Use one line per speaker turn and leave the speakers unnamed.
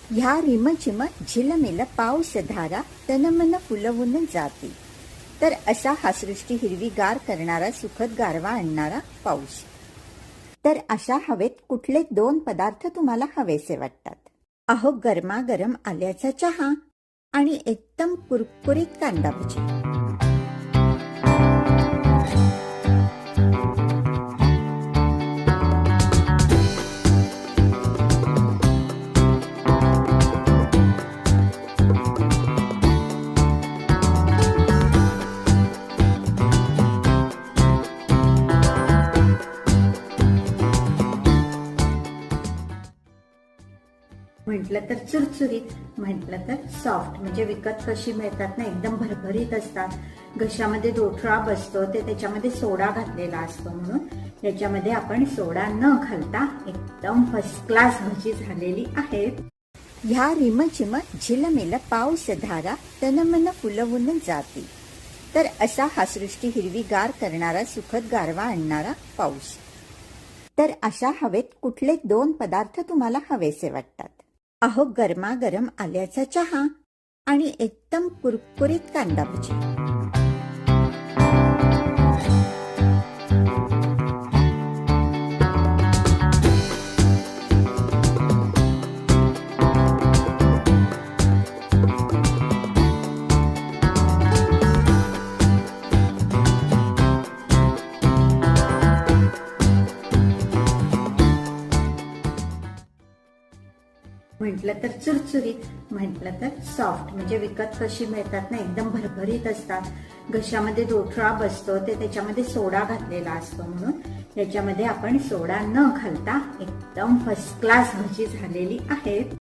ह्या रिमझिम झिलमिल पाऊस धारा तनमन फुलवून जाती. तर असा हा सृष्टी हिरवीगार करणारा सुखद गारवा आणणारा पाऊस. तर अशा हवेत कुठले दोन पदार्थ तुम्हाला हवेसे वाटतात? अहो, गरमागरम आल्याचा चहा आणि एकदम कुरकुरीत कांदा भजी. म्हटलं तर चुरचुरीत, म्हटलं तर सॉफ्ट. म्हणजे विकत कशी मिळतात ना, एकदम भरभरीत असतात. घशामध्ये दोठरा बसतो, ते त्याच्यामध्ये सोडा घातलेला असतो. म्हणून याच्यामध्ये आपण सोडा न घालता एकदम फर्स्ट क्लास भजी झालेली आहेत. ह्या रिमझिम झिलमिल पाऊस धारा तनमन फुलवून जाती. तर असा हा सृष्टी हिरवीगार करणारा सुखद गारवा आणणारा पाऊस. तर अशा हवेत कुठले दोन पदार्थ तुम्हाला हवेसे वाटतात? अहो, गरमागरम आल्याचा चहा आणि एकदम कुरकुरीत कांदा भजी. म्हटलं तर चुरचुरीत, म्हटलं तर सॉफ्ट. म्हणजे विकत कशी मिळतात ना, एकदम भरभरीत असतात. घशामध्ये दोठरा बसतो, ते त्याच्यामध्ये सोडा घातलेला असतो. म्हणून याच्यामध्ये आपण सोडा न घालता एकदम फर्स्ट क्लास भजी झालेली आहेत.